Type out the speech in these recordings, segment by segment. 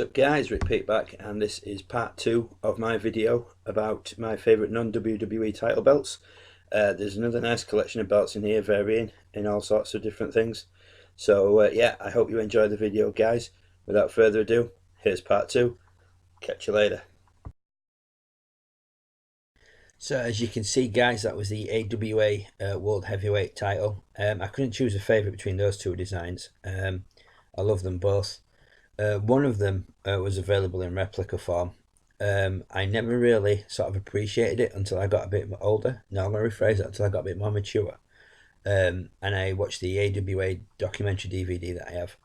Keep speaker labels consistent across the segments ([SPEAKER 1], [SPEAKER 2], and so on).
[SPEAKER 1] What's up guys, Rick Pete back, and this is part 2 of my video about my favourite non-WWE title belts. There's another nice collection of belts in here, varying in all sorts of different things. So yeah, I hope you enjoy the video guys. Without further ado, here's part 2. Catch you later. So as you can see guys, that was the AWA World Heavyweight title. I couldn't choose a favourite between those two designs. I love them both. One of them was available in replica form. I never really sort of appreciated it until I got a bit older. No, I'm going to rephrase that, until I got a bit more mature. And I watched the AWA documentary DVD that I have.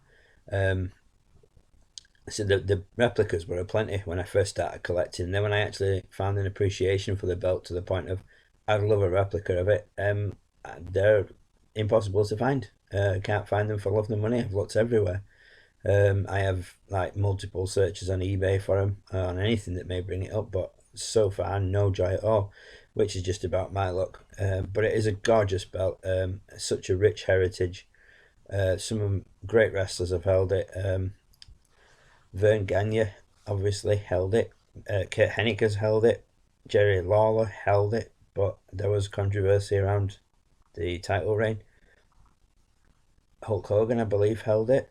[SPEAKER 1] So the replicas were aplenty when I first started collecting. And then when I actually found an appreciation for the belt to the point of I'd love a replica of it, they're impossible to find. Can't find them for love nor money. I've looked everywhere. I have like multiple searches on eBay for them, on anything that may bring it up, but so far no joy at all, which is just about my luck. But it is a gorgeous belt, such a rich heritage. Some great wrestlers have held it. Vern Gagne obviously held it. Kurt Henniger's held it. Jerry Lawler held it, but there was controversy around the title reign. Hulk Hogan, I believe, held it.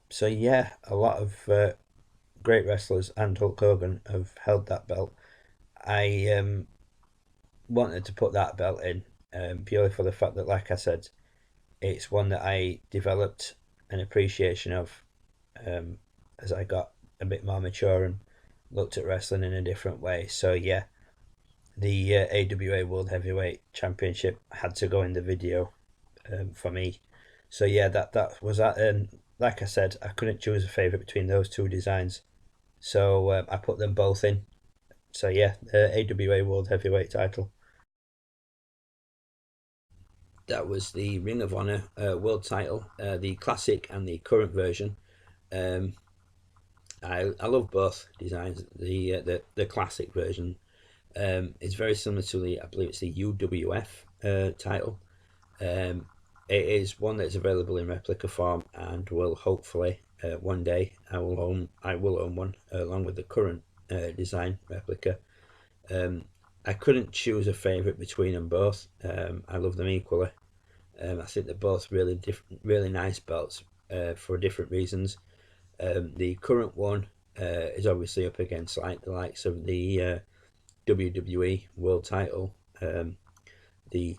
[SPEAKER 1] So yeah, a lot of great wrestlers and Hulk Hogan have held that belt. I wanted to put that belt in purely for the fact that, like I said, it's one that I developed an appreciation of as I got a bit more mature and looked at wrestling in a different way. So yeah, the AWA World Heavyweight Championship had to go in the video for me. So yeah, that was that. And like I said, I couldn't choose a favourite between those two designs, so I put them both in. So yeah, the AWA World Heavyweight title. That was the Ring of Honor World title, the classic and the current version. I love both designs. The classic version is very similar to the, I believe it's the UWF title. It is one that's available in replica form, and will hopefully one day I will own one along with the current design replica. I couldn't choose a favourite between them both. I love them equally. I think they're both really nice belts for different reasons. The current one is obviously up against like the likes of the WWE World title, the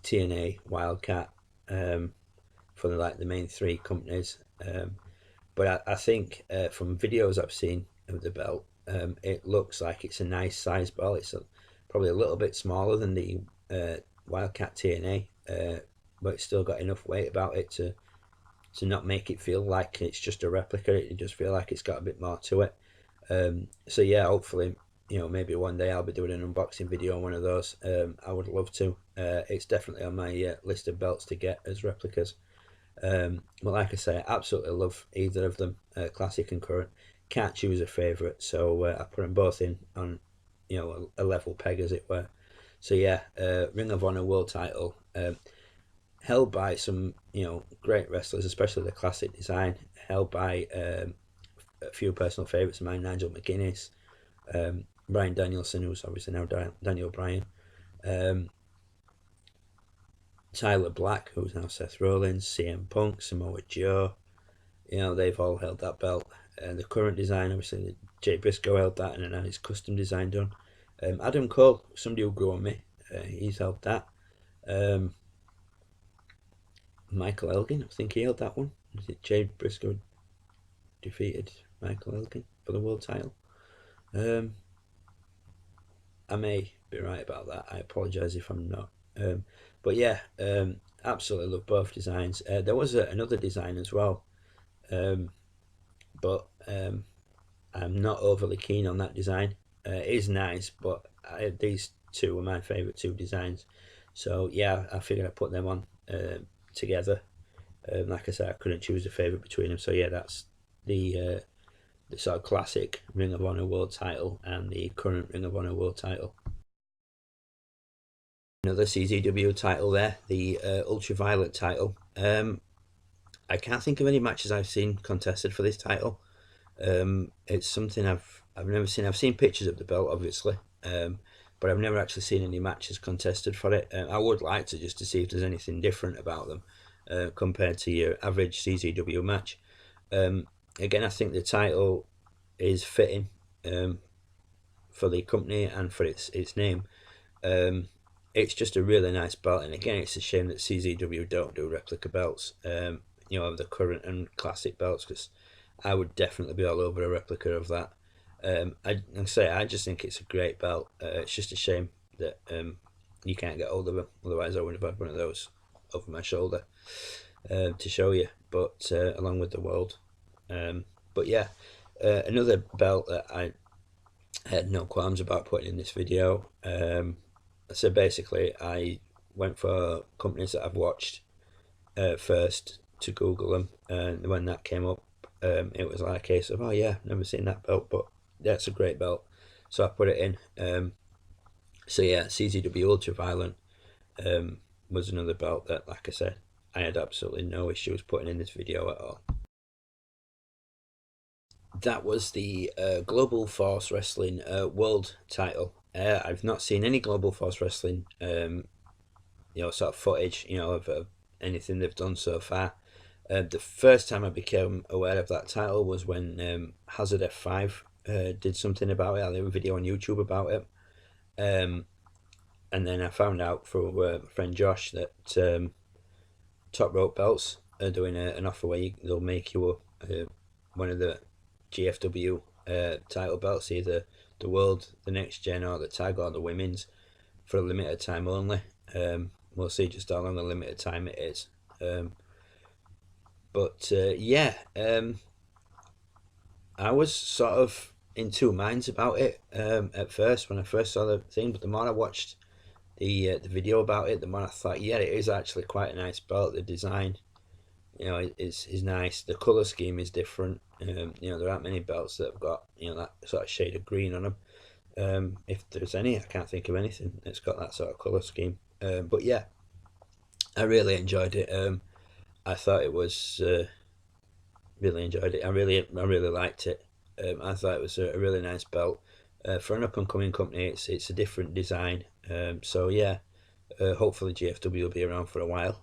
[SPEAKER 1] TNA Wildcat, for the main three companies. But I think from videos I've seen of the belt, it looks like it's a nice size belt. It's probably a little bit smaller than the Wildcat TNA, but it's still got enough weight about it to not make it feel like it's just a replica. It just feel like it's got a bit more to it. So yeah, hopefully, maybe one day I'll be doing an unboxing video on one of those. I would love to. It's definitely on my list of belts to get as replicas. But like I say, I absolutely love either of them, classic and current. Can't choose a favourite, so I put them both in on a level peg, as it were. So yeah, Ring of Honor World title, held by some great wrestlers, especially the classic design. Held by a few personal favourites of mine: Nigel McGuinness, Bryan Danielson, who's obviously now Daniel Bryan, Tyler Black, who's now Seth Rollins, CM Punk, Samoa Joe. They've all held that belt. And the current design, obviously, Jay Briscoe held that and then had his custom design done. Adam Cole, somebody who grew on me, he's held that. Michael Elgin, I think he held that one. Is it Jay Briscoe defeated Michael Elgin for the world title? I may be right about that. I apologise if I'm not. But yeah, absolutely love both designs. There was another design as well, but I'm not overly keen on that design. It is nice, but these two were my favourite two designs. So yeah, I figured I'd put them on together. Like I said, I couldn't choose a favourite between them. So yeah, that's the sort of classic Ring of Honor World title and the current Ring of Honor World title. Another CZW title there, the Ultraviolet title. I can't think of any matches I've seen contested for this title. It's something I've never seen. I've seen pictures of the belt, obviously, but I've never actually seen any matches contested for it. I would like to, just to see if there's anything different about them compared to your average CZW match. Um, Again, I think the title is fitting for the company and for its name. Um, it's just a really nice belt, and again, it's a shame that CZW don't do replica belts. Of the current and classic belts, because I would definitely be all over a replica of that. I just think it's a great belt. It's just a shame that you can't get hold of them. Otherwise, I would have had one of those over my shoulder to show you. But along with the world, but yeah, another belt that I had no qualms about putting in this video. So basically, I went for companies that I've watched first to Google them, and when that came up, it was like a case of, oh yeah, never seen that belt, but that's a great belt, so I put it in. So yeah, CZW Ultraviolent was another belt that, like I said, I had absolutely no issues putting in this video at all. That was the Global Force Wrestling World Title. I've not seen any Global Force Wrestling, sort of footage, of anything they've done so far. The first time I became aware of that title was when Hazard F5 did something about it. I did a video on YouTube about it. And then I found out through my friend Josh that Top Rope Belts are doing an offer where they'll make you one of the GFW title belts, either the World, the Next Gen, or the Tag, or the Women's, for a limited time only. We'll see just how long a limited time it is. I was sort of in two minds about it at first when I first saw the thing, but the more I watched the video about it, the more I thought, yeah, it is actually quite a nice belt. The design, is nice. The color scheme is different. There aren't many belts that have got that sort of shade of green on them. If there's any, I can't think of anything that's got that sort of color scheme. But yeah, I really enjoyed it. I thought it was really enjoyed it. I really liked it. I thought it was a really nice belt for an up and coming company. It's a different design. So yeah, hopefully GFW will be around for a while.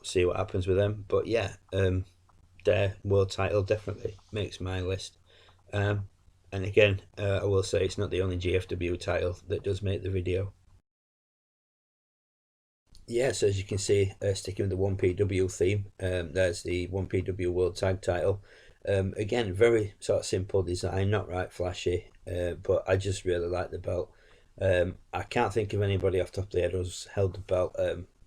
[SPEAKER 1] See what happens with them. But yeah, their world title definitely makes my list. And again, I will say it's not the only GFW title that does make the video. Yeah, so as you can see, sticking with the 1PW theme, there's the 1PW World Tag title. Again, very sort of simple design, not right flashy, but I just really like the belt. I can't think of anybody off the top of the head who's held the belt.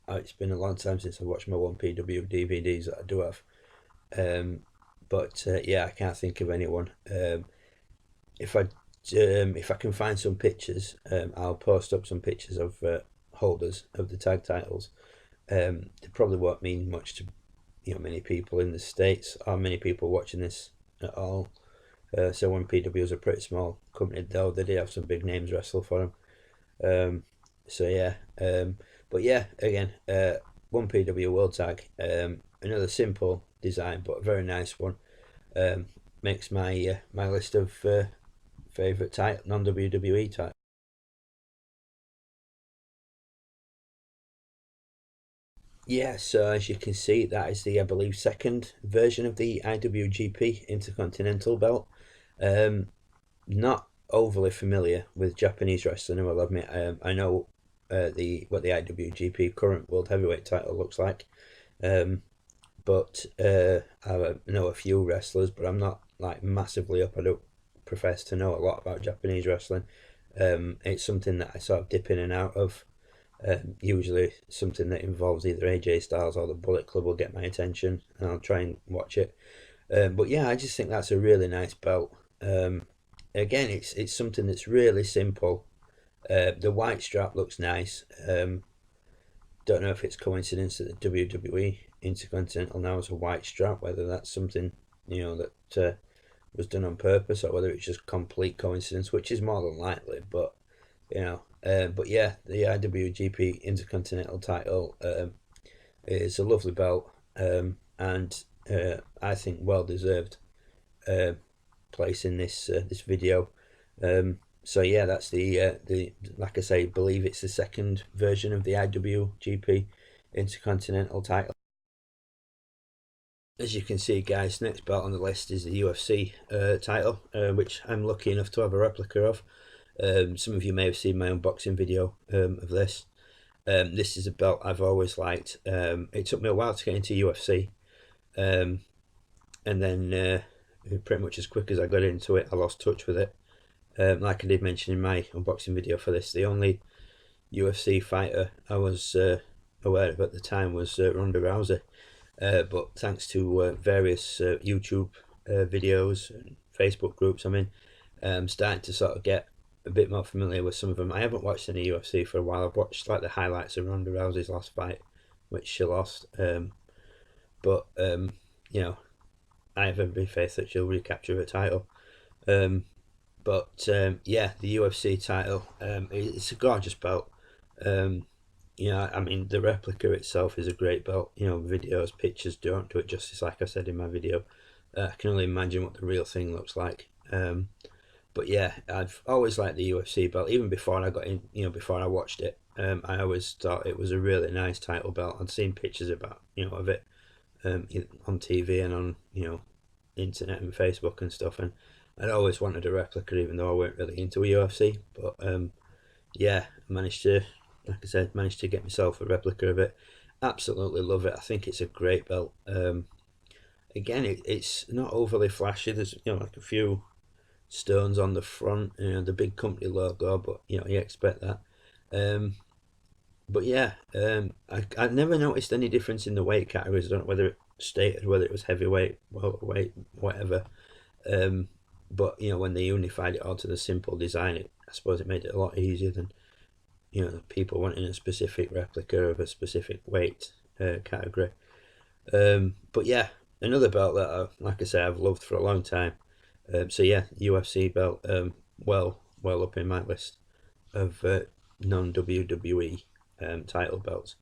[SPEAKER 1] It's been a long time since I watched my 1PW DVDs that I do have. But yeah, I can't think of anyone. If I can find some pictures, I'll post up some pictures of holders of the tag titles. They probably won't mean much to many people in the States, or many people watching this at all. So 1PW is a pretty small company, though they did have some big names wrestle for them. So yeah, but yeah, again, 1PW World Tag, another simple design but a very nice one. Makes my my list of favourite non WWE titles. Yeah, so as you can see, that is the, I believe, second version of the IWGP Intercontinental Belt. Not overly familiar with Japanese wrestling, I will admit. I know what the IWGP current World Heavyweight title looks like. But I know a few wrestlers, but I'm not like massively up. I don't profess to know a lot about Japanese wrestling. It's something that I sort of dip in and out of. Usually something that involves either AJ Styles or the Bullet Club will get my attention, and I'll try and watch it. But yeah, I just think that's a really nice belt. Again, it's something that's really simple. The white strap looks nice. Don't know if it's coincidence that the WWE Intercontinental now has a white strap, whether that's something that was done on purpose, or whether it's just complete coincidence, which is more than likely. But but yeah, the IWGP Intercontinental title is a lovely belt, and I think well deserved uh, place in this video. So yeah, that's the like I say, believe it's the second version of the IWGP Intercontinental title. As you can see, guys, next belt on the list is the UFC title, which I'm lucky enough to have a replica of. Some of you may have seen my unboxing video of this. This is a belt I've always liked. It took me a while to get into UFC, and then pretty much as quick as I got into it, I lost touch with it. Like I did mention in my unboxing video for this, the only UFC fighter I was aware of at the time was Ronda Rousey. But thanks to various YouTube videos and Facebook groups I'm in, I'm starting to sort of get a bit more familiar with some of them. I haven't watched any UFC for a while. I've watched like the highlights of Ronda Rousey's last fight, which she lost. But you know, I have every faith that she'll recapture her title. Um, yeah, the UFC title, it's a gorgeous belt. Um, I mean, the replica itself is a great belt. Videos, pictures don't do it justice, like I said in my video. I can only imagine what the real thing looks like. But yeah, I've always liked the UFC belt, even before I got in, before I watched it. I always thought it was a really nice title belt. I'd seen pictures of it on TV and on, internet and Facebook and stuff. And I'd always wanted a replica, even though I weren't really into UFC. But yeah, like I said, managed to get myself a replica of it. Absolutely love it. I think it's a great belt. Again, it's not overly flashy. There's like a few stones on the front, the big company logo, but you expect that. But yeah, I never noticed any difference in the weight categories. I don't know whether it stated whether it was heavyweight, welterweight, whatever. Um, but when they unified it all to the simple design, I suppose it made it a lot easier than people wanting a specific replica of a specific weight category. But yeah, another belt that like I say, I've loved for a long time. So yeah, UFC belt, well up in my list of non WWE title belts.